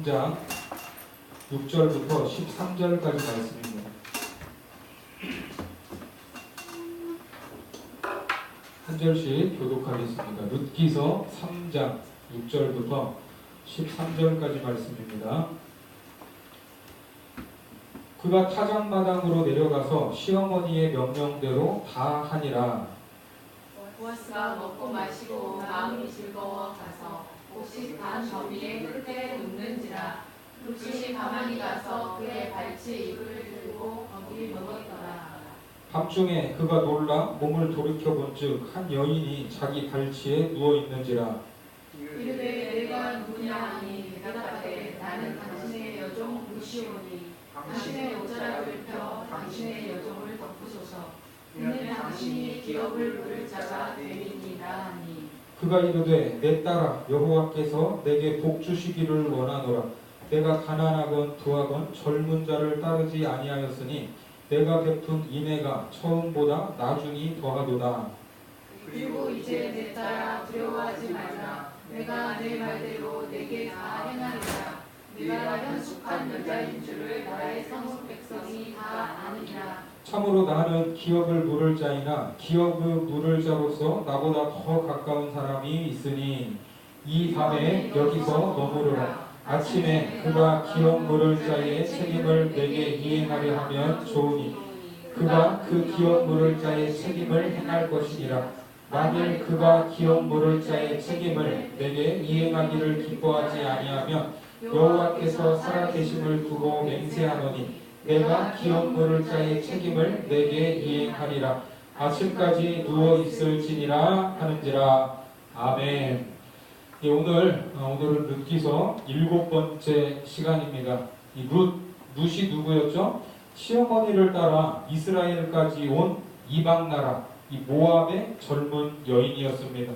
3장 6절부터 13절까지 말씀입니다. 한 절씩 교독하겠습니다. 룻기서 3장 6절부터 13절까지 말씀입니다. 그가 타작마당으로 내려가서 시어머니의 명령대로 다 하니라. 보아스가 먹고 마시고 마음이 즐거워 가서 옷이 단 더미의 끝에 눕는지라. 룻이 가만히 가서 그의 발치 이불을 들고 거기 먹었더라. 밤중에 그가 놀라 몸을 돌이켜본즉 한 여인이 자기 발치에 누워있는지라. 이르되 내가 누구냐 하니 대답하되 나는 당신의 여종 룻이오니 당신의 옷자락을 펴 당신의 여종을 덮으소서. 이는 당신이 기업을 물을 자가 되리니라 하니. 그가 이르되 내 딸아 여호와께서 내게 복 주시기를 원하노라. 내가 가난하건 부하건 젊은 자를 따르지 아니하였으니 내가 베푼 인애가 처음보다 나중이 더하도다. 그리고 이제 내 딸아 두려워하지 말라. 내가 내 말대로 내게 다 행하리라. 네가 현숙한 여자인 줄을 나의 성읍 백성이 다 아느니라. 참으로 나는 기업을 물을 자이나 기업을 물을 자로서 나보다 더 가까운 사람이 있으니 이 밤에 여기서 머무르라. 아침에 그가 기업 물을 자의 책임을 내게 이행하려 하면 좋으니 그가 그 기업 물을 자의 책임을 행할 것이니라. 만일 그가 기업 물을 자의 책임을 내게 이행하기를 기뻐하지 아니하면 여호와께서 살아계심을 두고 맹세하노니 내가 기업 물을 자의 책임을 내게 이행하리라. 아침까지 누워 있을지니라 하는지라. 아멘. 오늘은 룻기서 7번째 시간입니다. 이 룻이 누구였죠? 시어머니를 따라 이스라엘까지 온 이방 나라 이 모압의 젊은 여인이었습니다.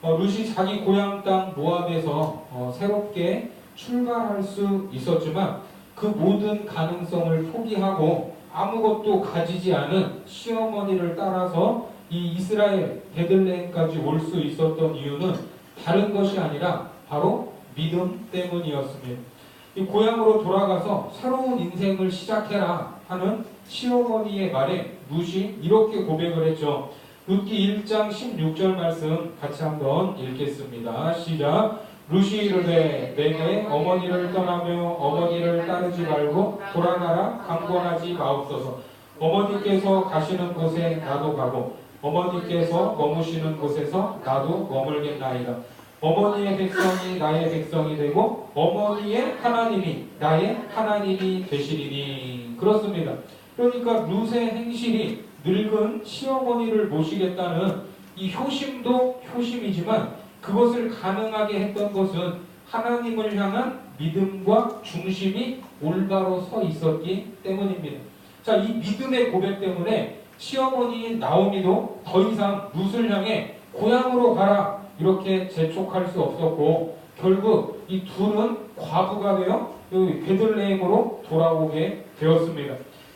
룻이 자기 고향 땅 모압에서 새롭게 출발할 수 있었지만 그 모든 가능성을 포기하고 아무것도 가지지 않은 시어머니를 따라서 이 이스라엘 베들레헴까지 올 수 있었던 이유는 다른 것이 아니라 바로 믿음 때문이었습니다. 이 고향으로 돌아가서 새로운 인생을 시작해라 하는 시어머니의 말에 룻이 이렇게 고백을 했죠. 룻기 1장 16절 말씀 같이 한번 읽겠습니다. 시작. 룻이 이르되 내게 어머니를 떠나며 어머니를 따르지 말고 돌아가라 강권하지 마옵소서. 어머니께서 가시는 곳에 나도 가고 어머니께서 머무시는 곳에서 나도 머물겠나이다. 어머니의 백성이 나의 백성이 되고 어머니의 하나님이 나의 하나님이 되시리니. 그렇습니다. 그러니까 룻의 행실이 늙은 시어머니를 모시겠다는 이 효심도 효심이지만 그것을 가능하게 했던 것은 하나님을 향한 믿음과 중심이 올바로 서 있었기 때문입니다. 자, 이 믿음의 고백 때문에 시어머니인 나오미도 더 이상 룻을 향해 고향으로 가라 이렇게 재촉할 수 없었고 결국 이 둘은 과부가 되어 베들레헴으로 돌아오게 되었습니다.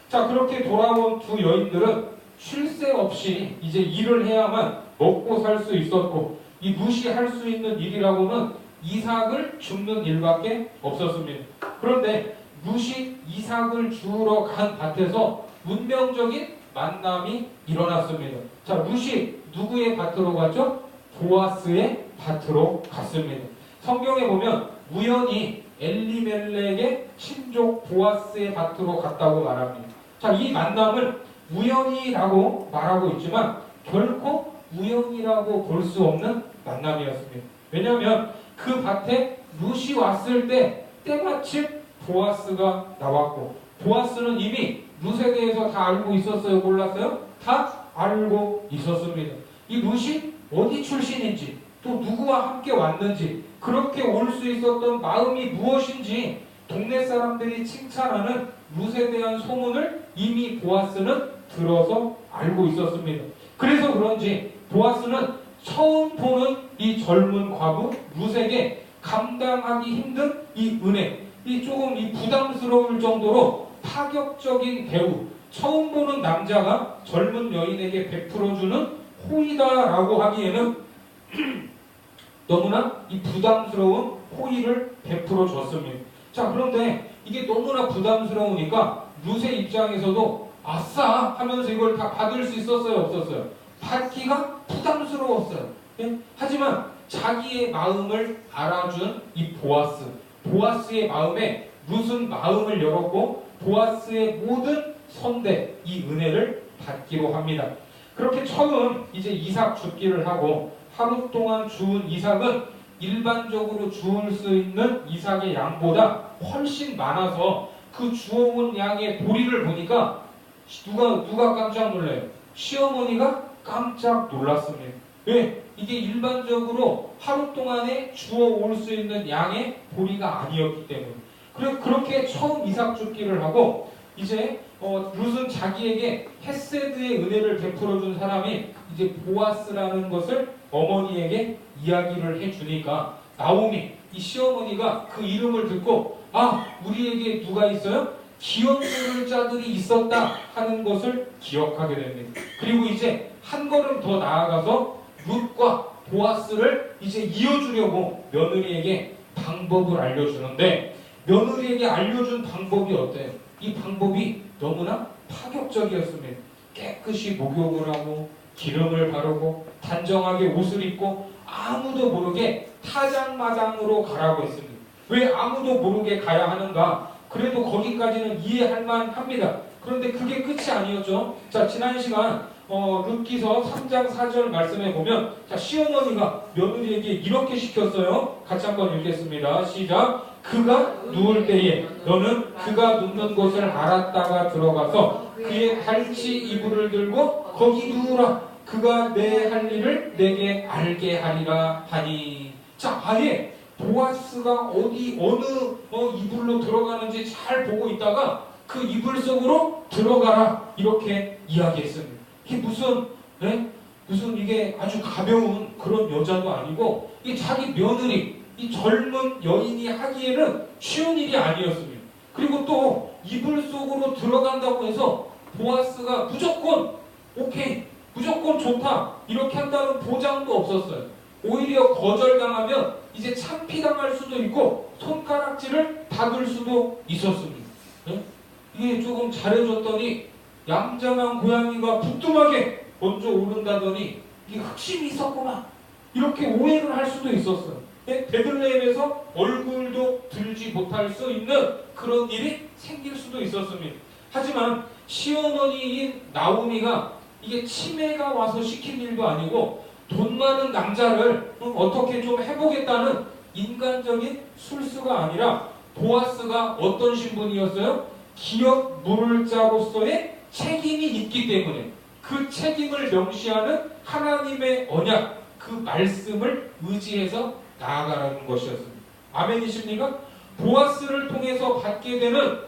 자, 그렇게 돌아온 두 여인들은 쉴 새 없이 이제 일을 해야만 먹고 살 수 있었고 이 룻이 할 수 있는 일이라고는 이삭을 줍는 일밖에 없었습니다. 그런데 룻이 이삭을 주우러 간 밭에서 운명적인 만남이 일어났습니다. 자, 룻이 누구의 밭으로 갔죠? 보아스의 밭으로 갔습니다. 성경에 보면 우연히 엘리멜렉의 친족 보아스의 밭으로 갔다고 말합니다. 자, 이 만남을 우연이라고 말하고 있지만 결코 우연이라고 볼 수 없는 만남이었습니다. 왜냐하면 그 밭에 룻이 왔을 때 때마침 보아스가 나왔고 보아스는 이미 룻에 대해서 다 알고 있었어요? 몰랐어요? 다 알고 있었습니다. 이 룻이 어디 출신인지 또 누구와 함께 왔는지 그렇게 올 수 있었던 마음이 무엇인지 동네 사람들이 칭찬하는 룻에 대한 소문을 이미 보아스는 들어서 알고 있었습니다. 그래서 그런지 보아스는 처음 보는 이 젊은 과부 룻에게 감당하기 힘든 이 은혜, 이 조금 이 부담스러울 정도로 파격적인 대우, 처음 보는 남자가 젊은 여인에게 베풀어주는 호의다라고 하기에는 너무나 이 부담스러운 호의를 베풀어 줬습니다. 자, 그런데 이게 너무나 부담스러우니까 룻의 입장에서도 아싸 하면서 이걸 다 받을 수 있었어요, 없었어요? 받기가 부담스러웠어요. 예? 하지만 자기의 마음을 알아준 이 보아스의 마음에 룻은 마음을 열었고 보아스의 모든 선대, 이 은혜를 받기로 합니다. 그렇게 처음 이제 이삭 줍기를 하고 하루 동안 주운 이삭은 일반적으로 주울 수 있는 이삭의 양보다 훨씬 많아서 그 주워온 양의 보리를 보니까 누가 깜짝 놀라요? 시어머니가 깜짝 놀랐습니다. 왜? 이게 일반적으로 하루 동안에 주워올 수 있는 양의 보리가 아니었기 때문에. 그렇게 처음 이삭 줍기를 하고 이제 룻은 자기에게 헤세드의 은혜를 베풀어준 사람이 이제 보아스라는 것을 어머니에게 이야기를 해주니까 나오미, 이 시어머니가 그 이름을 듣고 아, 우리에게 누가 있어요? 기업 물을 자들이 있었다 하는 것을 기억하게 됩니다. 그리고 이제 한 걸음 더 나아가서 룻과 보아스를 이제 이어주려고 며느리에게 방법을 알려주는데 며느리에게 알려준 방법이 어때요? 이 방법이 너무나 파격적이었습니다. 깨끗이 목욕을 하고 기름을 바르고 단정하게 옷을 입고 아무도 모르게 타작마당으로 가라고 했습니다. 왜 아무도 모르게 가야 하는가? 그래도 거기까지는 이해할 만합니다. 그런데 그게 끝이 아니었죠. 자, 지난 시간 룻기서 3장 4절 말씀에 보면 자, 시어머니가 며느리에게 이렇게 시켰어요. 같이 한번 읽겠습니다. 시작. 그가 누울 때에 너는 그가 눕는 곳을 알았다가 들어가서 그의 발치 이불을 들고 거기 누우라. 그가 내 할 일을 내게 알게 하리라 하니. 자, 아예 보아스가 어느 이불로 들어가는지 잘 보고 있다가 그 이불 속으로 들어가라 이렇게 이야기했습니다. 이게 무슨 이게 아주 가벼운 그런 여자도 아니고 이게 자기 며느리 이 젊은 여인이 하기에는 쉬운 일이 아니었습니다. 그리고 또 이불 속으로 들어간다고 해서 보아스가 무조건 오케이, 무조건 좋다 이렇게 한다는 보장도 없었어요. 오히려 거절당하면 이제 참피당할 수도 있고 손가락질을 받을 수도 있었습니다. 네? 이게 조금 잘해줬더니 얌전한 고양이가 부뚜막에 먼저 오른다더니 이게 흑심이 있었구만 이렇게 오해를 할 수도 있었어요. 베들레헴에서 얼굴도 들지 못할 수 있는 그런 일이 생길 수도 있었습니다. 하지만 시어머니인 나오미가 이게 치매가 와서 시킨 일도 아니고 돈 많은 남자를 어떻게 좀 해보겠다는 인간적인 술수가 아니라 보아스가 어떤 신분이었어요? 기업 물을 자로서의 책임이 있기 때문에 그 책임을 명시하는 하나님의 언약, 그 말씀을 의지해서 나아가라는 것이었습니다. 아멘이십니까? 보아스를 통해서 받게 되는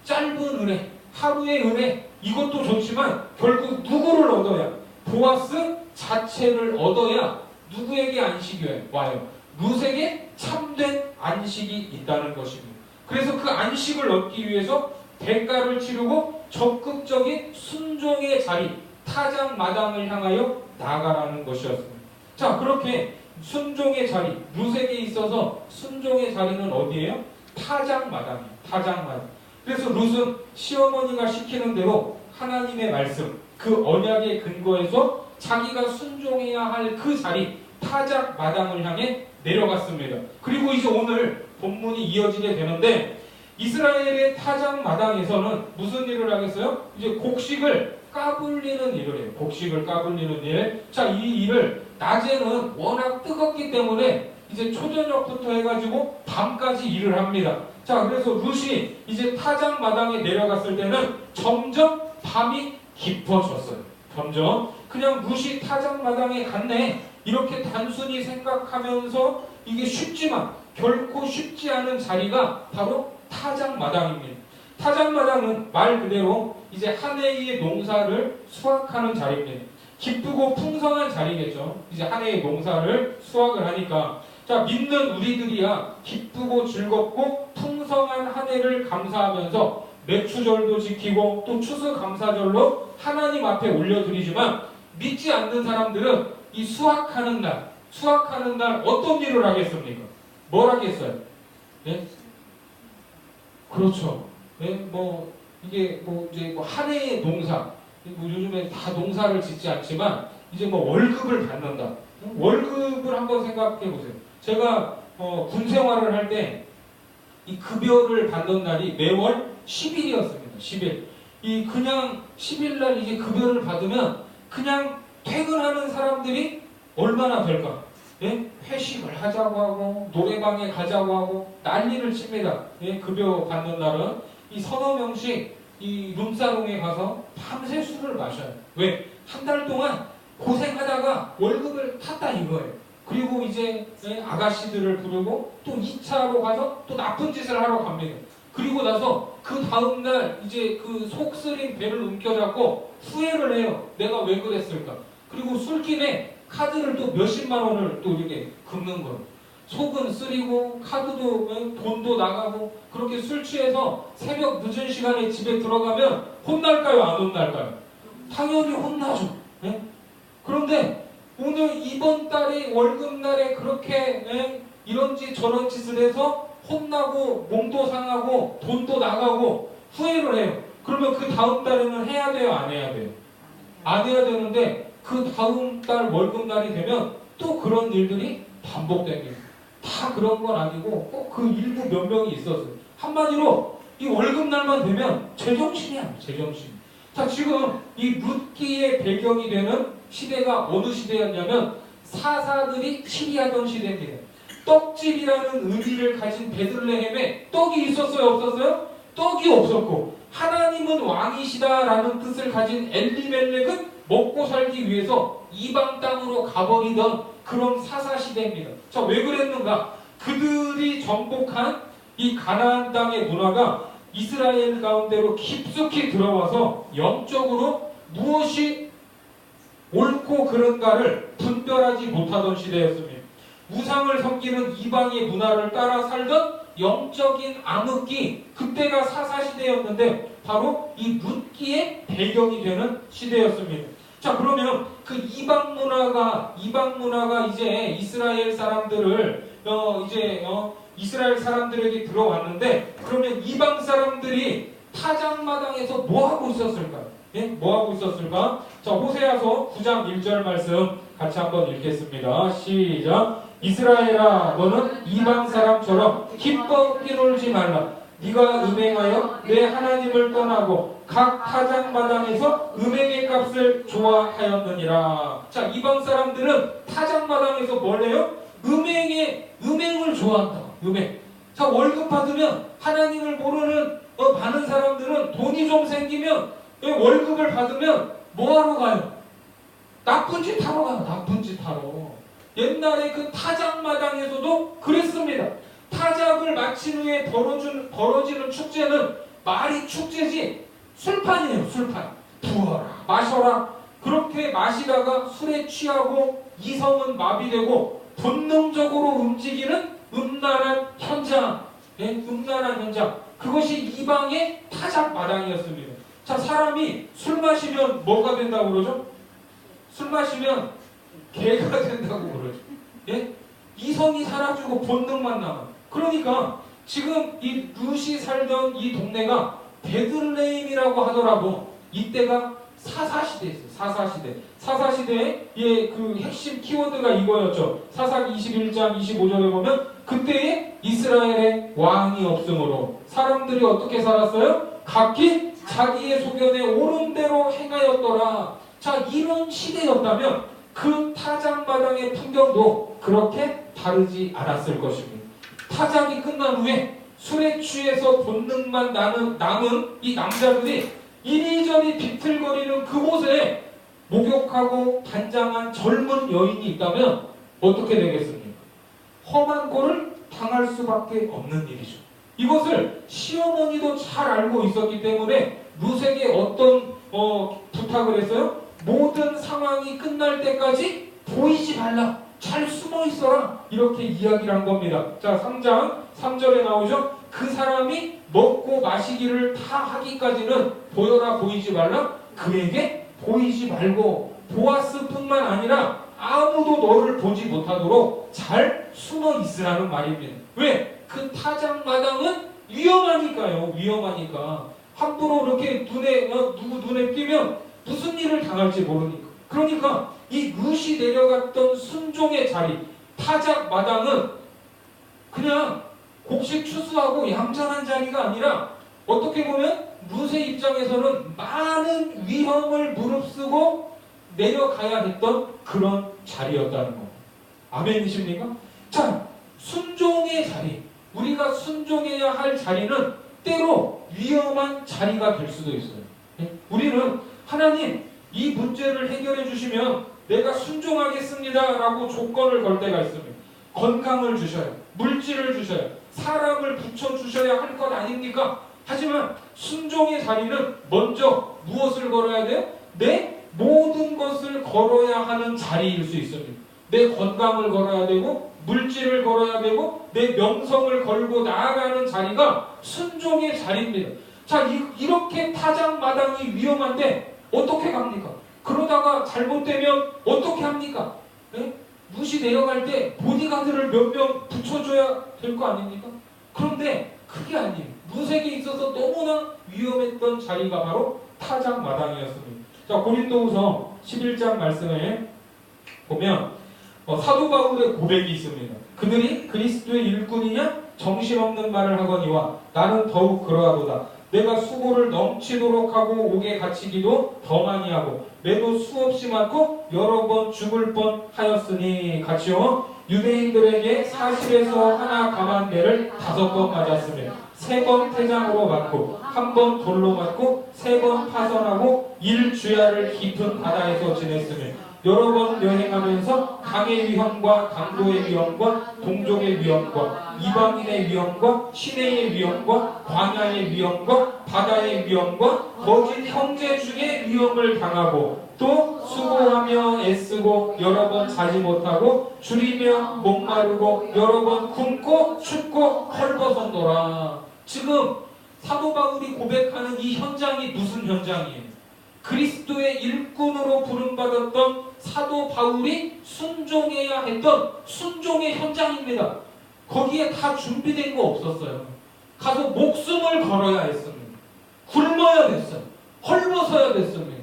짧은 은혜, 하루의 은혜, 이것도 좋지만 결국 누구를 얻어야? 보아스 자체를 얻어야 누구에게 안식이 와요? 룻에게 참된 안식이 있다는 것입니다. 그래서 그 안식을 얻기 위해서 대가를 치르고 적극적인 순종의 자리, 타작마당을 향하여 나아가라는 것이었습니다. 자, 그렇게 순종의 자리, 룻에게 있어서 순종의 자리는 어디예요? 타작마당이에요. 타작마당. 그래서 룻은 시어머니가 시키는 대로 하나님의 말씀, 그 언약의 근거에서 자기가 순종해야 할 그 자리, 타작마당을 향해 내려갔습니다. 그리고 이제 오늘 본문이 이어지게 되는데 이스라엘의 타작마당에서는 무슨 일을 하겠어요? 이제 곡식을 까불리는 일을 해요. 곡식을 까불리는 일. 자, 이 일을 낮에는 워낙 뜨겁기 때문에 이제 초저녁부터 해가지고 밤까지 일을 합니다. 자, 그래서 룻이 이제 타작마당에 내려갔을 때는 점점 밤이 깊어졌어요. 점점 그냥 룻이 타작마당에 갔네 이렇게 단순히 생각하면서 이게 쉽지만 결코 쉽지 않은 자리가 바로 타작마당입니다. 타작마당은 말 그대로 이제 한 해의 농사를 수확하는 자리입니다. 기쁘고 풍성한 자리겠죠. 이제 한 해의 농사를 수확을 하니까 자, 믿는 우리들이야 기쁘고 즐겁고 풍성한 한 해를 감사하면서 매추절도 지키고 또 추수감사절로 하나님 앞에 올려드리지만 믿지 않는 사람들은 이 수확하는 날 어떤 일을 하겠습니까? 뭘 하겠어요? 네? 그렇죠. 예? 뭐 이게 뭐 이제 뭐 한 해의 농사, 뭐 요즘에 다 농사를 짓지 않지만 이제 뭐 월급을 받는다. 월급을 한번 생각해 보세요. 제가 군 생활을 할 때 이 급여를 받는 날이 매월 10일이었습니다. 10일. 이 그냥 10일 날 이제 급여를 받으면 그냥 퇴근하는 사람들이 얼마나 될까? 예? 회식을 하자고 하고 노래방에 가자고 하고 난리를 칩니다. 예? 급여 받는 날은 이 서너 명씩 이 룸사롱에 가서 밤새 술을 마셔요. 왜? 한 달 동안 고생하다가 월급을 탔다 이거예요. 그리고 이제 예? 아가씨들을 부르고 또 2차로 가서 또 나쁜 짓을 하러 갑니다. 그리고 나서 그 다음날 이제 그 속쓰린 배를 움켜잡고 후회를 해요. 내가 왜 그랬을까? 그리고 술김에 카드를 또 몇십만 원을 또 이렇게 긁는 거예요. 속은 쓰리고 카드도 돈도 나가고 그렇게 술 취해서 새벽 늦은 시간에 집에 들어가면 혼날까요? 안 혼날까요? 당연히 혼나죠. 예? 그런데 오늘 이번 달에 월급날에 그렇게 이런지 저런 짓을 해서 혼나고 몸도 상하고 돈도 나가고 후회를 해요. 그러면 그 다음 달에는 해야 돼요? 안 해야 돼요? 안 해야 되는데 그 다음 달 월급날이 되면 또 그런 일들이 반복됩니다. 다 그런 건 아니고 꼭 그 일부 몇 명이 있었어요. 한마디로 이 월급날만 되면 제정신이야. 제정신. 자, 지금 이 룻기의 배경이 되는 시대가 어느 시대였냐면 사사들이 치리하던 시대입니다. 떡집이라는 의미를 가진 베들레헴에 떡이 있었어요? 없었어요? 떡이 없었고 하나님은 왕이시다라는 뜻을 가진 엘리멜렉은 먹고 살기 위해서 이방 땅으로 가버리던 그런 사사시대입니다. 자, 왜 그랬는가? 그들이 정복한 이 가나안 땅의 문화가 이스라엘 가운데로 깊숙이 들어와서 영적으로 무엇이 옳고 그른가를 분별하지 못하던 시대였습니다. 우상을 섬기는 이방의 문화를 따라 살던 영적인 암흑기, 그때가 사사시대였는데 바로 이 룻기의 배경이 되는 시대였습니다. 자, 그러면 그 이방 문화가 이제 이스라엘 사람들을 이스라엘 사람들에게 들어왔는데 그러면 이방 사람들이 타작마당에서 뭐 하고 있었을까요? 예? 뭐 하고 있었을까? 자, 호세아서 9장 1절 말씀 같이 한번 읽겠습니다. 시작. 이스라엘아, 너는 이방 사람처럼 기뻐 뛰놀지 말라. 네가 음행하여 내 하나님을 떠나고 각 타작마당에서 음행의 값을 좋아하였느니라. 자, 이방 사람들은 타작마당에서 뭘 해요? 음행을 좋아한다. 음행. 자, 월급 받으면 하나님을 모르는 많은 사람들은 돈이 좀 생기면 월급을 받으면 뭐하러 가요? 나쁜 짓 하러 가요. 나쁜 짓 하러. 옛날에 그 타작마당에서도 그랬습니다. 타작을 마친 후에 벌어지는 축제는 말이 축제지 술판이에요. 술판. 부어라 마셔라. 그렇게 마시다가 술에 취하고 이성은 마비되고 본능적으로 움직이는 음란한 현장. 음란한 현장. 그것이 이방의 타작마당이었습니다. 자, 사람이 술 마시면 뭐가 된다고 그러죠? 술 마시면 개가 된다고 그러죠. 예? 이성이 사라지고 본능만 남아. 그러니까 지금 이 룻이 살던 이 동네가 베들레헴이라고 하더라도 이때가 사사시대였어요. 사사시대. 사사시대의 그 핵심 키워드가 이거였죠. 사사기 21장 25절에 보면 그때에 이스라엘의 왕이 없으므로 사람들이 어떻게 살았어요? 각기 자기의 소견에 옳은 대로 행하였더라. 자, 이런 시대였다면 그 타작마당의 풍경도 그렇게 다르지 않았을 것입니다. 타작이 끝난 후에 술에 취해서 본능만 남은 이 남자들이 이리저리 비틀거리는 그곳에 목욕하고 단장한 젊은 여인이 있다면 어떻게 되겠습니까? 험한 꼴을 당할 수밖에 없는 일이죠. 이것을 시어머니도 잘 알고 있었기 때문에 룻에게 어떤 부탁을 했어요? 모든 상황이 끝날 때까지 보이지 말라. 잘 숨어 있어라. 이렇게 이야기를 한 겁니다. 자, 3장 3절에 나오죠. 그 사람이 먹고 마시기를 다 하기까지는 보여라 보이지 말라. 그에게 보이지 말고 보아스뿐만 아니라 아무도 너를 보지 못하도록 잘 숨어 있으라는 말입니다. 왜? 그 타작마당은 위험하니까. 뛴다니까요. 위험하니까. 함부로 이렇게 누구 눈에 띄면 무슨 일을 당할지 모르니까. 그러니까 이 룻이 내려갔던 순종의 자리, 타작 마당은 그냥 곡식 추수하고 얌전한 자리가 아니라 어떻게 보면 룻의 입장에서는 많은 위험을 무릅쓰고 내려가야 했던 그런 자리였다는 겁니다. 아멘이십니까? 자, 순종의 자리, 우리가 순종해야 할 자리는 때로 위험한 자리가 될 수도 있어요. 우리는 하나님 이 문제를 해결해 주시면 내가 순종하겠습니다 라고 조건을 걸 때가 있습니다. 건강을 주셔요. 물질을 주셔요. 사람을 붙여주셔야 할 것 아닙니까? 하지만 순종의 자리는 먼저 무엇을 걸어야 돼요? 내 모든 것을 걸어야 하는 자리일 수 있습니다. 내 건강을 걸어야 되고 물질을 걸어야 되고 내 명성을 걸고 나아가는 자리가 순종의 자리입니다. 자, 이렇게 타작마당이 위험한데 어떻게 갑니까? 그러다가 잘못되면 어떻게 합니까? 네? 룻이 내려갈 때 보디가드를 몇 명 붙여줘야 될 거 아닙니까? 그런데 그게 아니에요. 룻에게 있어서 너무나 위험했던 자리가 바로 타작마당이었습니다. 자, 고린도후서 11장 말씀에 보면 사도 바울의 고백이 있습니다. 그들이 그리스도의 일꾼이냐? 정신없는 말을 하거니와 나는 더욱 그러하도다. 내가 수고를 넘치도록 하고 옥에 갇히기도 더 많이 하고 매도 수없이 많고 여러 번 죽을 뻔하였으니 같이요. 유대인들에게 40에서 하나 감한대를 5번 맞았으며 3번 태장으로 맞고 1번 돌로 맞고 3번 파선하고 1주야를 깊은 바다에서 지냈으며 여러 번 여행하면서 강의 위험과 강도의 위험과 동족의 위험과 이방인의 위험과 시내의 위험과 광야의 위험과 바다의 위험과 거짓 형제 중에 위험을 당하고 또 수고하며 애쓰고 여러 번 자지 못하고 줄이며 목마르고 여러 번 굶고 춥고 헐벗었노라. 지금 사도 바울이 고백하는 이 현장이 무슨 현장이에요? 그리스도의 일꾼으로 부름받았던 사도 바울이 순종해야 했던 순종의 현장입니다. 거기에 다 준비된 거 없었어요. 가서 목숨을 걸어야 했습니다. 굶어야 됐어요. 헐벗어야 됐습니다.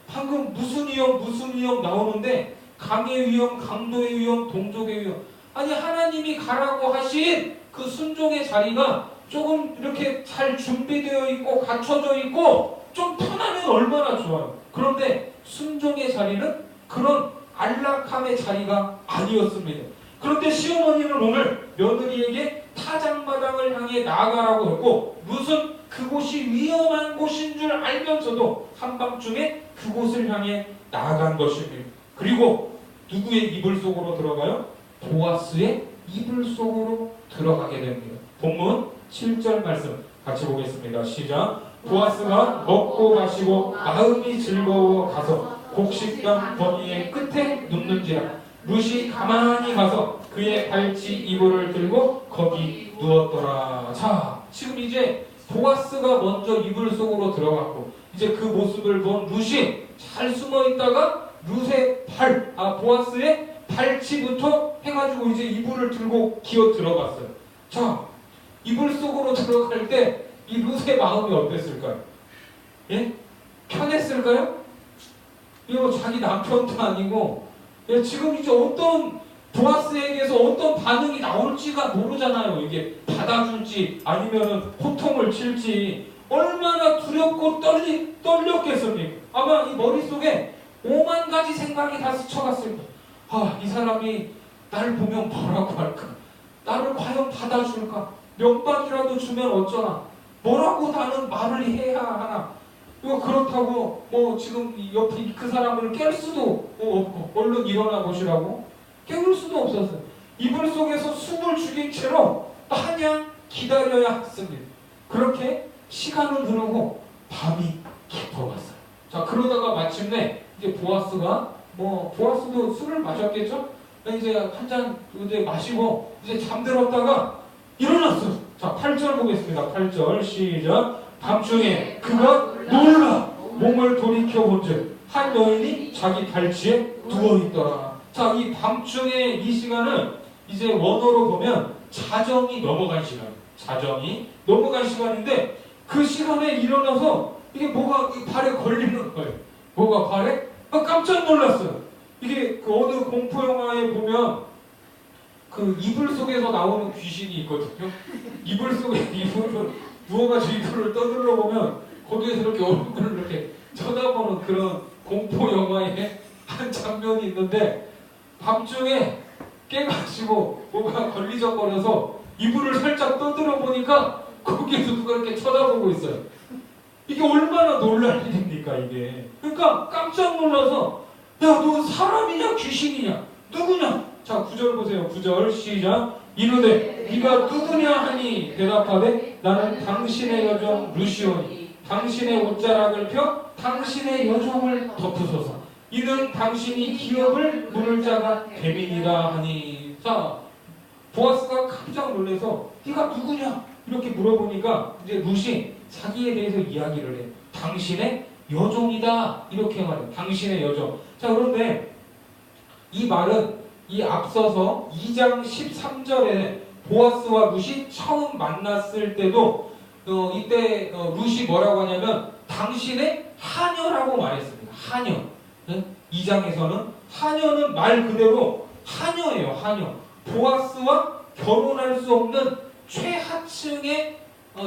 방금 무슨 위험 나오는데 강의 위험, 강도의 위험, 동족의 위험. 아니 하나님이 가라고 하신 그 순종의 자리가 조금 이렇게 잘 준비되어 있고 갖춰져 있고 좀 편하면 얼마나 좋아요. 그런데 순종의 자리는 그런 안락함의 자리가 아니었습니다. 그런데 시어머니는 오늘 며느리에게 타작마당을 향해 나아가라고 했고 룻은 그곳이 위험한 곳인 줄 알면서도 한밤중에 그곳을 향해 나아간 것입니다. 그리고 누구의 이불 속으로 들어가요? 보아스의 이불 속으로 들어가게 됩니다. 본문 7절 말씀 같이 보겠습니다. 시작. 보아스가 먹고 마시고 마음이 즐거워 가서 곡식당 번이의 끝에 눕는지라 룻이 가만히 가서 그의 발치 이불을 들고 거기 누웠더라. 자, 지금 이제 보아스가 먼저 이불 속으로 들어갔고 이제 그 모습을 본 룻이 잘 숨어 있다가 룻의 보아스의 발치부터 해가지고 이제 이불을 들고 기어 들어갔어요. 자, 이불 속으로 들어갈 때 이 룻의 마음이 어땠을까요? 예? 편했을까요? 이거 자기 남편도 아니고 지금 이제 어떤 보아스에게서 어떤 반응이 나올지가 모르잖아요. 이게 받아줄지 아니면은 호통을 칠지 얼마나 두렵고 떨렸겠습니까? 아마 이 머릿속에 5만 가지 생각이 다 스쳐갔을 거예요. 이 사람이 나를 보면 뭐라고 할까? 나를 과연 받아줄까? 명박이라도 주면 어쩌나? 뭐라고 나는 말을 해야 하나? 이거 그렇다고 지금 옆에 그 사람을 깰 수도 없고 얼른 일어나 보시라고 깨울 수도 없었어요. 이불 속에서 숨을 죽인 채로 마냥 기다려야 했습니다. 그렇게 시간은 흐르고 밤이 깊어갔어요. 자, 그러다가 마침내 이제 보아스가 보아스도 술을 마셨겠죠? 이제 한 잔 이제 마시고 이제 잠들었다가 일어났어요. 자, 8절 보겠습니다. 8절 시작. 밤중에 그가 놀라 몸을 돌이켜 본즉 한 여인이 자기 발치에 누워있더라. 자, 이 밤중에 이 시간은 이제 원어로 보면 자정이 넘어간 시간. 자정이 넘어간 시간인데 그 시간에 일어나서 이게 뭐가 이 발에 걸리는 거예요. 뭐가 발에? 깜짝 놀랐어요. 이게 그 어느 공포 영화에 보면 그 이불 속에서 나오는 귀신이 있거든요. 이불 속에 이불을 누워가지고 이불을 떠들러 보면 거기에서 이렇게 얼굴을 이렇게 쳐다보는 그런 공포 영화의 한 장면이 있는데 밤중에 깨가지고 뭐가 걸리적거려서 이불을 살짝 떠들어 보니까 거기에서 누가 이렇게 쳐다보고 있어요. 이게 얼마나 놀랄 일입니까 이게. 그러니까 깜짝 놀라서 야 너 사람이냐 귀신이냐 누구냐. 자 9절 보세요. 9절 시작. 이르되 네가 누구냐 하니 대답하되 나는 당신의 여종 루시오니 당신의 옷자락을 펴 당신의 여종을 덮으소서. 이는 당신이 기업을 물을 자가 됨이니라 하니. 자 보아스가 깜짝 놀라서 네가 누구냐 이렇게 물어보니까 이제 룻이 자기에 대해서 이야기를 해. 당신의 여종이다 이렇게 말해. 당신의 여종. 자 그런데 이 말은 이 앞서서 2장 13절에 보아스와 룻이 처음 만났을 때도 이때 룻이 뭐라고 하냐면 당신의 하녀라고 말했습니다. 하녀. 2장에서는 하녀는 말 그대로 하녀예요. 하녀. 보아스와 결혼할 수 없는 최하층의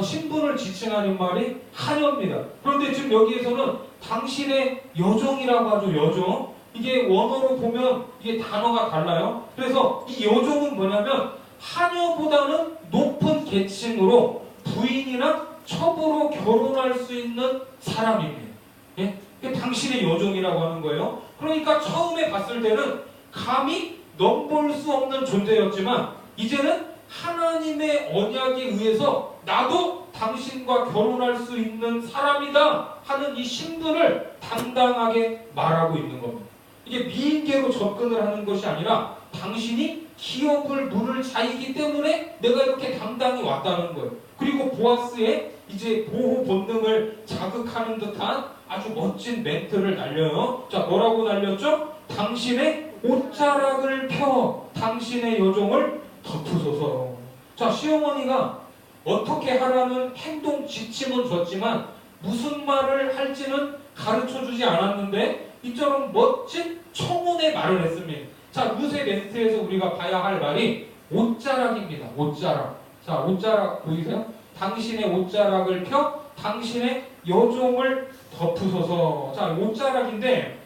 신분을 지칭하는 말이 하녀입니다. 그런데 지금 여기에서는 당신의 여종이라고 하죠. 여종. 이게 원어로 보면 이게 단어가 달라요. 그래서 이 여종은 뭐냐면 하녀보다는 높은 계층으로 부인이나 첩으로 결혼할 수 있는 사람입니다. 예? 당신의 여종이라고 하는 거예요. 그러니까 처음에 봤을 때는 감히 넘볼 수 없는 존재였지만 이제는 하나님의 언약에 의해서 나도 당신과 결혼할 수 있는 사람이다 하는 이 신분을 당당하게 말하고 있는 겁니다. 이게 미인계로 접근을 하는 것이 아니라 당신이 기업을 물을 자이기 때문에 내가 이렇게 당당히 왔다는 거예요. 그리고 보아스의 이제 보호 본능을 자극하는 듯한 아주 멋진 멘트를 날려요. 자, 뭐라고 날렸죠? 당신의 옷자락을 펴 당신의 여종을 덮으소서. 자, 시어머니가 어떻게 하라는 행동 지침은 줬지만 무슨 말을 할지는 가르쳐주지 않았는데 이처럼 멋진 청혼의 말을 했습니다. 자, 룻의 멘트에서 우리가 봐야 할 말이 옷자락입니다. 옷자락. 자, 옷자락 보이세요? 당신의 옷자락을 펴 당신의 여종을 덮으소서. 자, 옷자락인데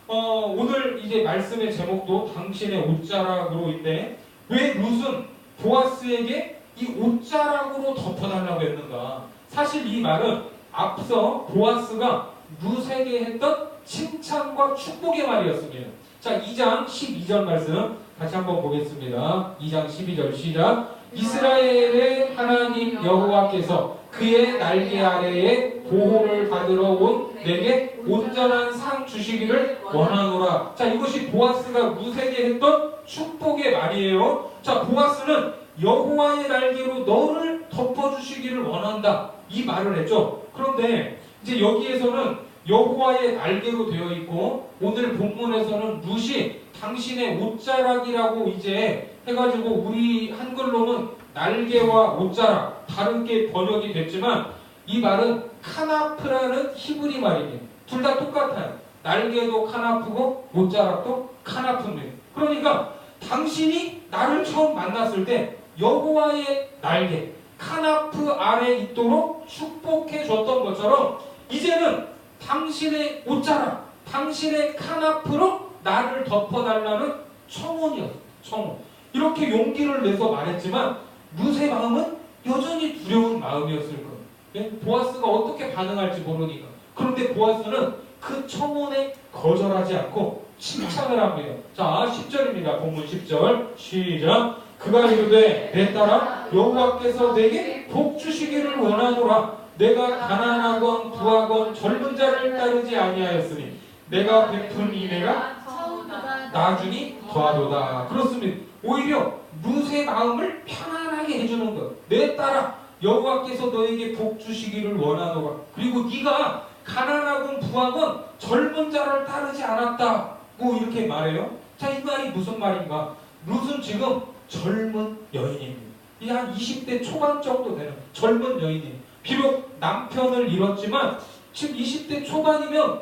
오늘 이제 말씀의 제목도 당신의 옷자락으로인데 왜 룻은 보아스에게 이 옷자락으로 덮어달라고 했는가? 사실 이 말은 앞서 보아스가 룻에게 했던 칭찬과 축복의 말이었습니다. 자, 2장 12절 말씀 같이 한번 보겠습니다. 2장 12절 시작. 이스라엘의 하나님 여호와께서 그의 날개 아래에 보호를 받으러 온 내게 온전한 상 주시기를 원하노라. 자, 이것이 보아스가 룻에게 했던 축복의 말이에요. 자, 보아스는 여호와의 날개로 너를 덮어주시기를 원한다 이 말을 했죠. 그런데 이제 여기에서는 여호와의 날개로 되어 있고 오늘 본문에서는 룻이 당신의 옷자락이라고 이제 해가지고 우리 한글로는 날개와 옷자락 다르게 번역이 됐지만 이 말은 카나프라는 히브리 말입니다. 둘 다 똑같아요. 날개도 카나프고 옷자락도 카나프입니다. 그러니까 당신이 나를 처음 만났을 때 여호와의 날개 카나프 아래 있도록 축복해 줬던 것처럼 이제는 당신의 옷자락 당신의 카나프로 나를 덮어달라는 청혼이었어요. 청혼. 이렇게 용기를 내서 말했지만 룻의 마음은 여전히 두려운 마음이었을 거예요. 예? 보아스가 어떻게 반응할지 모르니까. 그런데 보아스는 그 청혼에 거절하지 않고 칭찬을 합니다. 자, 10절입니다. 본문 10절 시작. 그가 이르되 내 딸아 여호와께서 내게 복 주시기를 원하노라. 내가 가난하건 부하건 젊은 자를 따르지 아니하였으니 내가 베푼 이내가 나중이 더하도다. 그렇습니다. 오히려 룻의 마음을 편안하게 해주는 것. 내 딸아 여호와께서 너에게 복 주시기를 원하노라. 그리고 네가 가난하건 부하건 젊은 자를 따르지 않았다고 이렇게 말해요. 자, 이 말이 무슨 말인가? 룻은 지금 젊은 여인입니다. 이제 한 20대 초반 정도 되는 젊은 여인이 비록 남편을 잃었지만 지금 20대 초반이면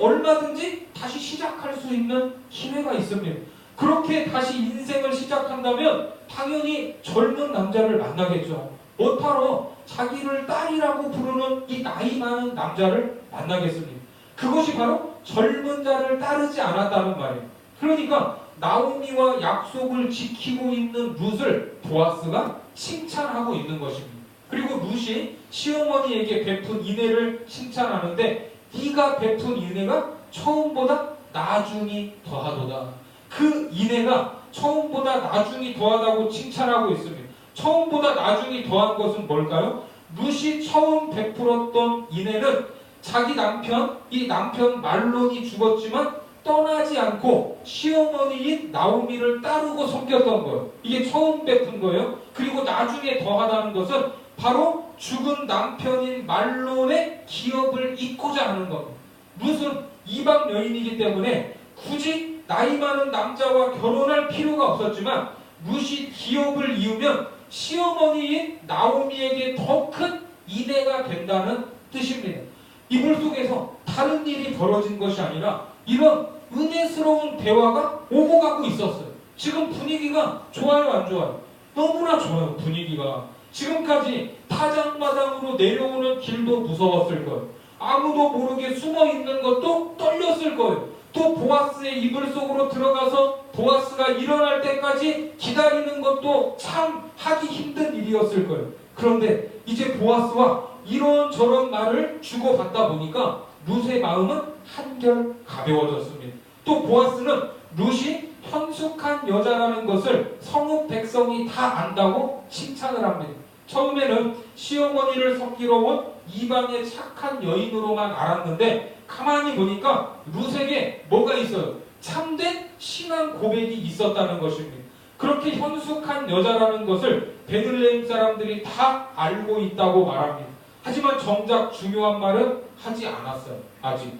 얼마든지 다시 시작할 수 있는 기회가 있습니다. 그렇게 다시 인생을 시작한다면 당연히 젊은 남자를 만나겠죠. 뭐하러 자기를 딸이라고 부르는 이 나이 많은 남자를 만나겠습니다. 그것이 바로 젊은 자를 따르지 않았다는 말이에요. 그러니까 나오미와 약속을 지키고 있는 룻을 보아스가 칭찬하고 있는 것입니다. 그리고 룻이 시어머니에게 베푼 인애를 칭찬하는데 네가 베푼 인애가 처음보다 나중이 더하도다. 그 인애가 처음보다 나중이 더하다고 칭찬하고 있습니다. 처음보다 나중이 더한 것은 뭘까요? 룻이 처음 베풀었던 인애는 자기 남편, 이 남편 말론이 죽었지만 떠나지 않고 시어머니인 나오미를 따르고 섬겼던 거예요. 이게 처음 베푼 거예요. 그리고 나중에 더하다는 것은 바로 죽은 남편인 말론의 기업을 잇고자 하는 겁니다. 룻은 이방 여인이기 때문에 굳이 나이 많은 남자와 결혼할 필요가 없었지만 룻이 기업을 이으면 시어머니인 나오미에게 더 큰 인애가 된다는 뜻입니다. 이불 속에서 다른 일이 벌어진 것이 아니라 이런 은혜스러운 대화가 오고 가고 있었어요. 지금 분위기가 좋아요, 안 좋아요? 너무나 좋아요, 분위기가. 지금까지 타작마당으로 내려오는 길도 무서웠을 거예요. 아무도 모르게 숨어 있는 것도 떨렸을 거예요. 또 보아스의 이불 속으로 들어가서 보아스가 일어날 때까지 기다리는 것도 참 하기 힘든 일이었을 거예요. 그런데 이제 보아스와 이런저런 말을 주고받다 보니까 룻의 마음은 한결 가벼워졌습니다. 또 보아스는 룻이 현숙한 여자라는 것을 성읍 백성이 다 안다고 칭찬을 합니다. 처음에는 시어머니를 섬기러 온 이방의 착한 여인으로만 알았는데 가만히 보니까 룻에게 뭐가 있어요? 참된 신앙 고백이 있었다는 것입니다. 그렇게 현숙한 여자라는 것을 베들레헴 사람들이 다 알고 있다고 말합니다. 하지만 정작 중요한 말은 하지 않았어요. 아직.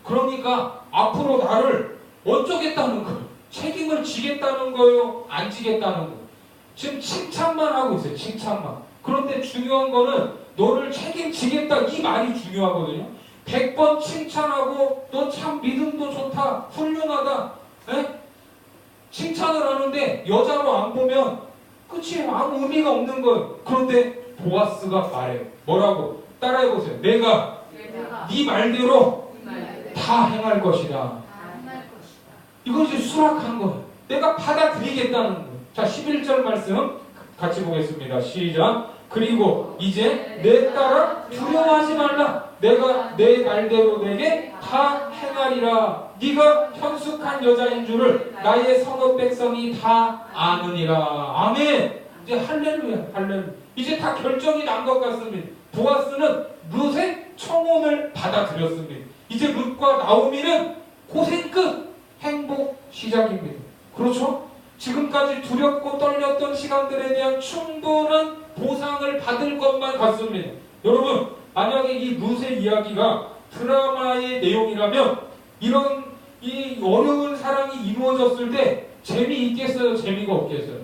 그러니까 앞으로 나를 어쩌겠다는 거예요. 책임을 지겠다는 거예요? 안 지겠다는 거예요? 지금 칭찬만 하고 있어요. 칭찬만. 그런데 중요한 거는 너를 책임지겠다 이 말이 중요하거든요. 100번 칭찬하고 너 참 믿음도 좋다. 훌륭하다. 에? 칭찬을 하는데 여자로 안 보면 끝이에요. 아무 의미가 없는 거예요. 그런데 보아스가 말해요. 뭐라고? 따라해보세요. 내가 네 말대로 다 행할 것이다. 이건 이제 수락한 거예요. 내가 받아들이겠다는 거예요. 자, 11절 말씀 같이 보겠습니다. 시작. 그리고 이제 내 딸아 두려워하지 말라. 내가 내 말대로 내게 다 행하리라. 네가 현숙한 여자인 줄을 나의 성읍 백성이 다 아느니라. 아멘. 이제 할렐루야, 할렐루야. 이제 다 결정이 난 것 같습니다. 보아스는 룻의 청혼을 받아들였습니다. 이제 룻과 나오미는 고생 끝, 행복 시작입니다. 그렇죠? 지금까지 두렵고 떨렸던 시간들에 대한 충분한 보상을 받을 것만 같습니다. 여러분, 만약에 이 룻의 이야기가 드라마의 내용이라면 이런 이 어려운 사랑이 이루어졌을 때 재미있겠어요? 재미가 없겠어요?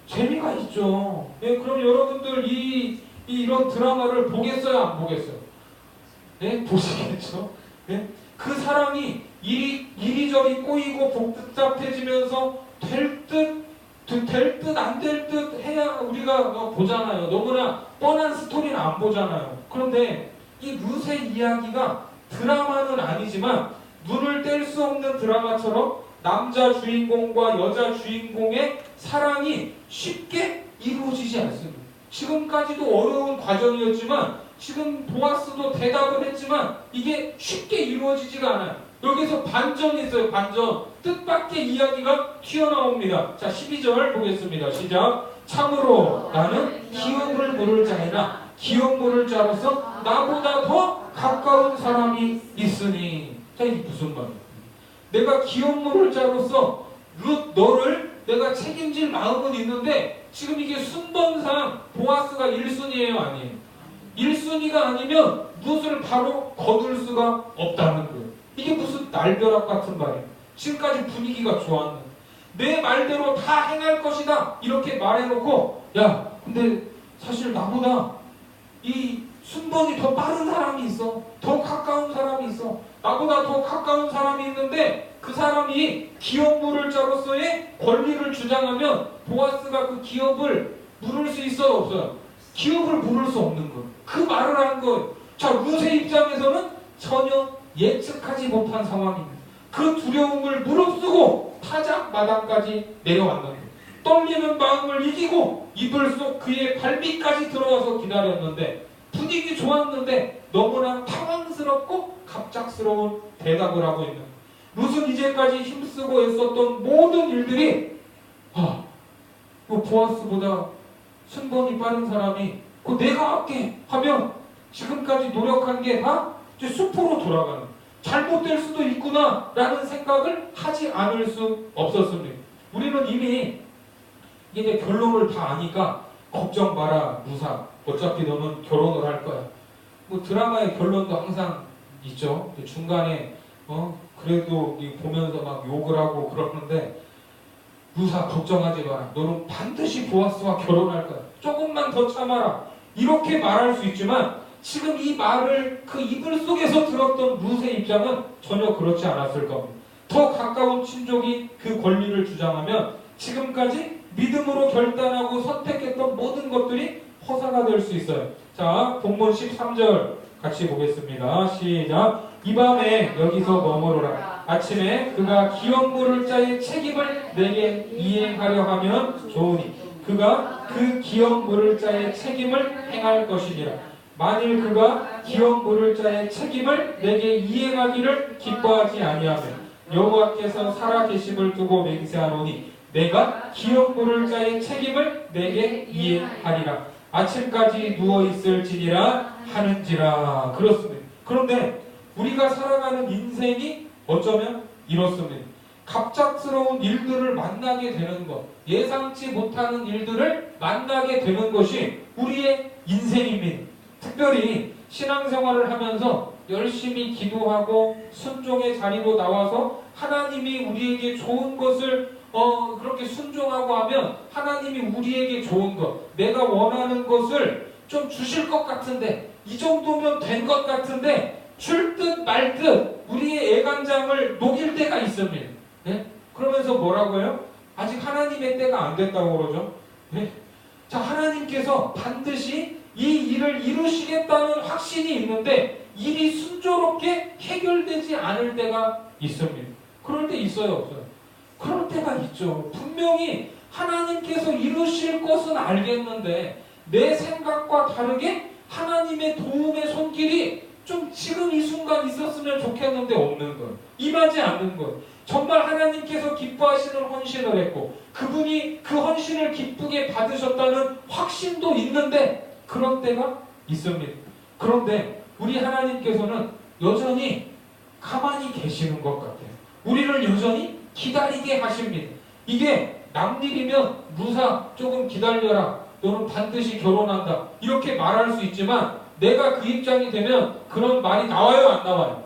재미가 있죠. 예, 그럼 여러분들 이런 드라마를 보겠어요? 안 보겠어요? 예, 보시겠죠? 예? 그 사랑이 이리저리 꼬이고 복잡해지면서 될 듯 안 될 듯 해야 우리가 보잖아요. 너무나 뻔한 스토리는 안 보잖아요. 그런데 이 룻의 이야기가 드라마는 아니지만 눈을 뗄 수 없는 드라마처럼 남자 주인공과 여자 주인공의 사랑이 쉽게 이루어지지 않습니다. 지금까지도 어려운 과정이었지만 지금 보아스도 대답을 했지만 이게 쉽게 이루어지지가 않아요. 여기서 반전이 있어요. 반전. 뜻밖의 이야기가 튀어나옵니다. 자, 12절 보겠습니다. 시작. 참으로 나는 기업을 물을 자이나 기업 물을 자로서 나보다 더 가까운 사람이 있으니. 자, 이게 무슨 말이에요? 내가 기업 물을 자로서 룻 너를 내가 책임질 마음은 있는데 지금 이게 순번상 보아스가 1순위예요? 아니에요? 1순위가 아니면 룻을 바로 거둘 수가 없다는 거예요. 이게 무슨 날벼락 같은 말이에요. 지금까지 분위기가 좋았는데 내 말대로 다 행할 것이다 이렇게 말해놓고 야 근데 사실 나보다 이 순번이 더 빠른 사람이 있어. 더 가까운 사람이 있어. 나보다 더 가까운 사람이 있는데 그 사람이 기업 물을 자로서의 권리를 주장하면 보아스가 그 기업을 물을 수 있어요 없어요? 기업을 물을 수 없는 거예요. 그 말을 한 거예요. 자 루세 입장에서는 전혀 예측하지 못한 상황입니다. 그 두려움을 무릅쓰고 타작 마당까지 내려왔는데 떨리는 마음을 이기고 이불 속 그의 발밑까지 들어와서 기다렸는데 분위기 좋았는데 너무나 당황스럽고 갑작스러운 대답을 하고 있는 룻은 이제까지 힘쓰고 애썼던 모든 일들이 보아스보다 순번이 빠른 사람이 내가 할게 하면 지금까지 노력한 게 다 이제 수포로 돌아가는 잘못될 수도 있구나 라는 생각을 하지 않을 수 없었습니다. 우리는 이미 이제 결론을 다 아니까 걱정 마라 루사 어차피 너는 결혼을 할 거야. 뭐 드라마의 결론도 항상 있죠. 중간에 그래도 보면서 막 욕을 하고 그러는데 루사 걱정하지 마라. 너는 반드시 보아스와 결혼할 거야. 조금만 더 참아라. 이렇게 말할 수 있지만 지금 이 말을 그 이불 속에서 들었던 룻의 입장은 전혀 그렇지 않았을 겁니다. 더 가까운 친족이 그 권리를 주장하면 지금까지 믿음으로 결단하고 선택했던 모든 것들이 허사가 될 수 있어요. 자, 본문 13절 같이 보겠습니다. 시작. 이 밤에 여기서 머무르라. 아침에 그가 기업 물을 자의 책임을 내게 이행하려 하면 좋으니 그가 그 기업 물을 자의 책임을 행할 것이니라. 만일 그가 기업 물을 자의 책임을 내게 이행하기를 기뻐하지 아니하면 여호와께서 살아계심을 두고 맹세하노니 내가 기업 물을 자의 책임을 내게 이행하리라. 아침까지 누워있을지니라 하는지라. 그렇습니다. 그런데 우리가 살아가는 인생이 어쩌면 이렇습니다. 갑작스러운 일들을 만나게 되는 것, 예상치 못하는 일들을 만나게 되는 것이 우리의 인생입니다. 특별히 신앙생활을 하면서 열심히 기도하고 순종의 자리로 나와서 하나님이 우리에게 좋은 것을 그렇게 순종하고 하면 하나님이 우리에게 좋은 것, 내가 원하는 것을 좀 주실 것 같은데 이 정도면 된 것 같은데 줄 듯 말 듯 우리의 애간장을 녹일 때가 있습니다. 네? 그러면서 뭐라고 해요? 아직 하나님의 때가 안 됐다고 그러죠. 네? 자, 하나님께서 반드시 이 일을 이루시겠다는 확신이 있는데 일이 순조롭게 해결되지 않을 때가 있습니다. 그럴 때 있어요 없어요? 그럴 때가 있죠. 분명히 하나님께서 이루실 것은 알겠는데 내 생각과 다르게 하나님의 도움의 손길이 좀 지금 이 순간 있었으면 좋겠는데 없는 것, 임하지 않는 것. 정말 하나님께서 기뻐하시는 헌신을 했고 그분이 그 헌신을 기쁘게 받으셨다는 확신도 있는데 그런 때가 있습니다. 그런데 우리 하나님께서는 여전히 가만히 계시는 것 같아요. 우리를 여전히 기다리게 하십니다. 이게 남일이면 루사 조금 기다려라. 너는 반드시 결혼한다. 이렇게 말할 수 있지만 내가 그 입장이 되면 그런 말이 나와요 안 나와요?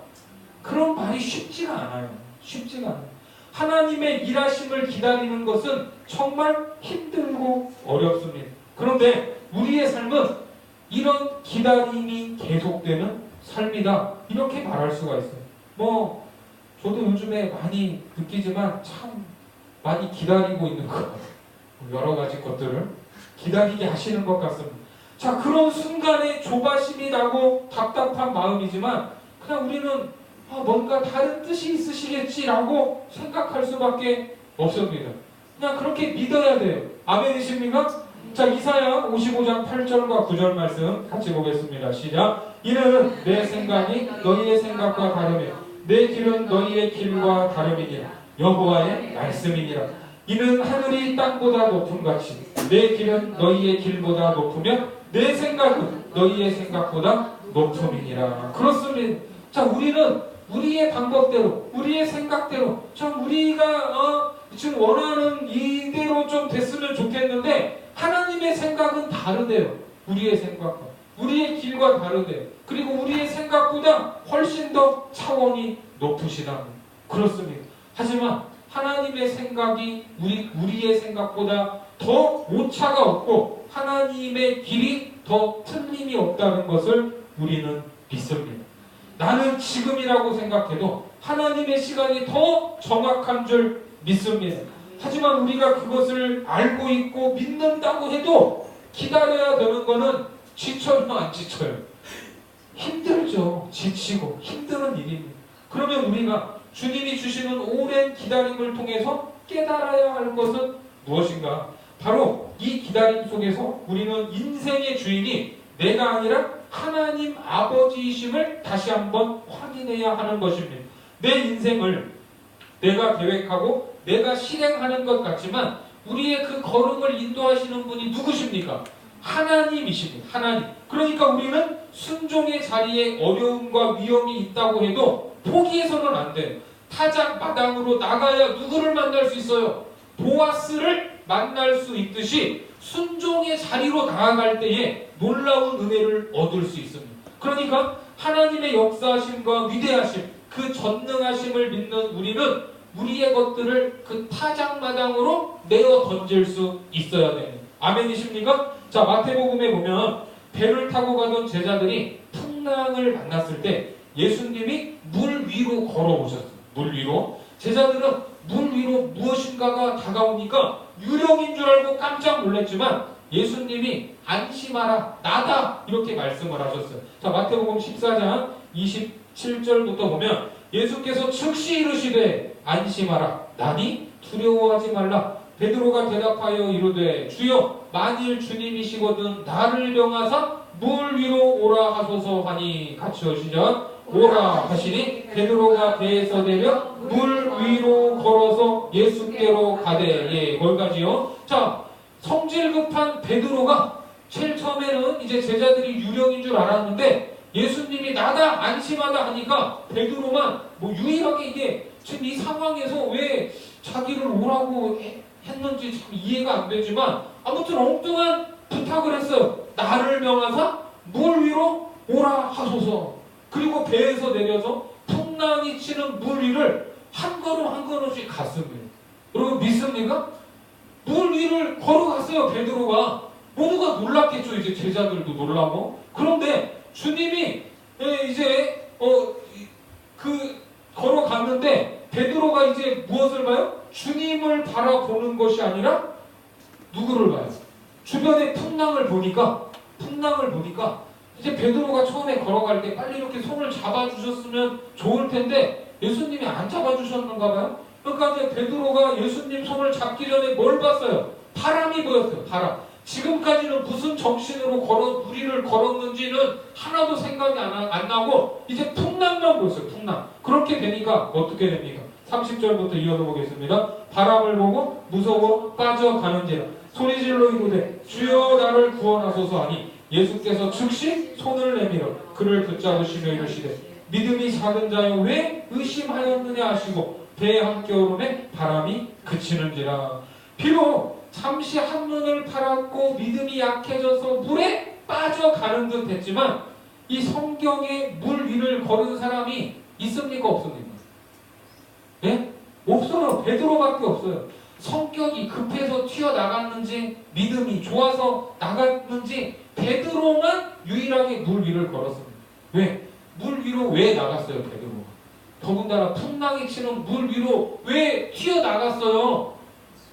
그런 말이 쉽지가 않아요. 쉽지가 않아요. 하나님의 일하심을 기다리는 것은 정말 힘들고 어렵습니다. 그런데 우리의 삶은 이런 기다림이 계속되는 삶이다. 이렇게 말할 수가 있어요. 저도 요즘에 많이 느끼지만 참 많이 기다리고 있는 것 같아요. 여러 가지 것들을 기다리게 하시는 것 같습니다. 자, 그런 순간에 조바심이 나고 답답한 마음이지만 그냥 우리는 뭔가 다른 뜻이 있으시겠지라고 생각할 수밖에 없습니다. 그냥 그렇게 믿어야 돼요. 아멘이십니까? 자, 이사야 55장 8절과 9절 말씀 같이 보겠습니다. 시작. 이는 내 생각이 너희의 생각과 다르며 내 길은 너희의 길과 다름이니라. 여호와의 말씀이니라. 이는 하늘이 땅보다 높음같이 내 길은 너희의 길보다 높으며 내 생각은 너희의 생각보다 높음이니라. 그렇습니다. 자, 우리는 우리의 방법대로, 우리의 생각대로, 참 우리가 지금 원하는 이대로 좀 됐으면 좋겠는데 하나님의 생각은 다르대요. 우리의 생각과 우리의 길과 다르대요. 그리고 우리의 생각보다 훨씬 더 차원이 높으시다. 그렇습니다. 하지만 하나님의 생각이 우리의 생각보다 더 오차가 없고 하나님의 길이 더 틀림이 없다는 것을 우리는 믿습니다. 나는 지금이라고 생각해도 하나님의 시간이 더 정확한 줄 믿습니다. 하지만 우리가 그것을 알고 있고 믿는다고 해도 기다려야 되는 거는 지쳐요, 안 지쳐요? 힘들죠. 지치고 힘든 일입니다. 그러면 우리가 주님이 주시는 오랜 기다림을 통해서 깨달아야 할 것은 무엇인가? 바로 이 기다림 속에서 우리는 인생의 주인이 내가 아니라 하나님 아버지이심을 다시 한번 확인해야 하는 것입니다. 내 인생을 내가 계획하고 내가 실행하는 것 같지만 우리의 그 걸음을 인도하시는 분이 누구십니까? 하나님이십니다. 하나님. 그러니까 우리는 순종의 자리에 어려움과 위험이 있다고 해도 포기해서는 안 돼요. 타작 마당으로 나가야 누구를 만날 수 있어요? 보아스를 만날 수 있듯이 순종의 자리로 나아갈 때에 놀라운 은혜를 얻을 수 있습니다. 그러니까 하나님의 역사하심과 위대하심, 그 전능하심을 믿는 우리는 우리의 것들을 그 타작마당으로 내어 던질 수 있어야 됩니다. 아멘이십니까? 자, 마태복음에 보면 배를 타고 가던 제자들이 풍랑을 만났을 때 예수님이 물 위로 걸어오셨어요. 물 위로. 제자들은 물 위로 무엇인가가 다가오니까 유령인 줄 알고 깜짝 놀랐지만 예수님이 안심하라, 나다, 이렇게 말씀을 하셨어요. 자, 마태복음 14장 27절부터 보면 예수께서 즉시 이르시되 안심하라, 나니 두려워하지 말라. 베드로가 대답하여 이르되 주여, 만일 주님이시거든 나를 명하사 물 위로 오라 하소서 하니, 같이 하시죠. 오라 하시니 베드로가 배에서 내려 물 위로 걸어서 예수께로 가되. 예, 거기까지요. 자, 성질 급한 베드로가 제일 처음에는 이제 제자들이 유령인 줄 알았는데 예수님이 나다, 안심하다 하니까 베드로만 유일하게 이게 지금 이 상황에서 왜 자기를 오라고 했는지 참 이해가 안 되지만 아무튼 엉뚱한 부탁을 했어요. 나를 명하사 물 위로 오라 하소서. 그리고 배에서 내려서 풍랑이 치는 물 위를 한 걸음 한 걸음씩 갔습니다. 여러분 믿습니까? 물 위를 걸어갔어요. 베드로가. 모두가 놀랐겠죠. 이제 제자들도 놀라고. 그런데 주님이 이제 걸어갔는데 베드로가 이제 무엇을 봐요? 주님을 바라보는 것이 아니라 누구를 봐요? 주변의 풍랑을 보니까 이제 베드로가 처음에 걸어갈 때 빨리 이렇게 손을 잡아주셨으면 좋을 텐데 예수님이 안 잡아주셨는가 봐요. 그러니까 이제 베드로가 예수님 손을 잡기 전에 뭘 봤어요? 바람이 보였어요. 바람. 지금까지는 무슨 정신으로 물 위를 걸었는지는 하나도 생각이 안 나고 이제 풍랑만 보였어요. 풍랑. 그렇게 되니까 어떻게 됩니까? 30절부터 이어서 보겠습니다. 바람을 보고 무서워 빠져가는지라 소리질러 이르되 주여 나를 구원하소서 하니 예수께서 즉시 손을 내밀어 그를 붙잡으시며 이르시되 믿음이 작은 자여 왜 의심하였느냐 하시고 배에 함께 오르매 바람이 그치는지라. 비록 잠시 한눈을 팔았고 믿음이 약해져서 물에 빠져가는 듯 했지만 이 성경에 물 위를 걸은 사람이 있습니까? 없습니까? 예? 없어요. 베드로밖에 없어요. 성격이 급해서 튀어나갔는지 믿음이 좋아서 나갔는지 베드로만 유일하게 물 위를 걸었습니다. 왜? 물 위로 왜 나갔어요? 베드로가. 더군다나 풍랑이 치는 물 위로 왜 튀어나갔어요?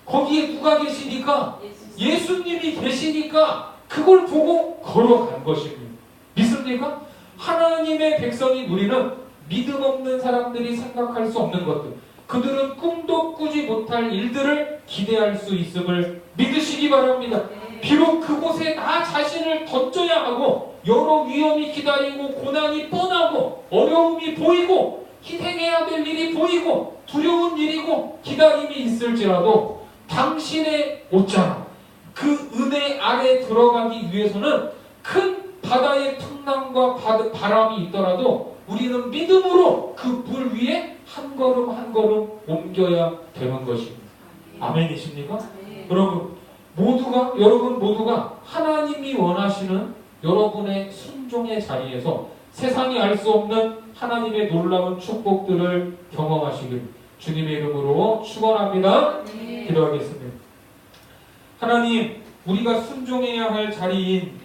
거기에 누가 계시니까? 예수님이 계시니까 그걸 보고 걸어간 것입니다. 믿습니까? 하나님의 백성인 우리는 믿음 없는 사람들이 생각할 수 없는 것들, 그들은 꿈도 꾸지 못할 일들을 기대할 수 있음을 믿으시기 바랍니다. 비록 그곳에 나 자신을 던져야 하고 여러 위험이 기다리고 고난이 뻔하고 어려움이 보이고 희생해야 될 일이 보이고 두려운 일이고 기다림이 있을지라도 당신의 옷자락, 그 은혜 아래 들어가기 위해서는 큰 바다의 풍랑과 바람이 있더라도 우리는 믿음으로 그 물 위에 한 걸음 한 걸음 옮겨야 되는 것입니다. 아멘이십니까? 여러분 모두가 하나님이 원하시는 여러분의 순종의 자리에서 세상이 알 수 없는 하나님의 놀라운 축복들을 경험하시길 주님의 이름으로 축원합니다. 네. 기도하겠습니다. 하나님, 우리가 순종해야 할 자리인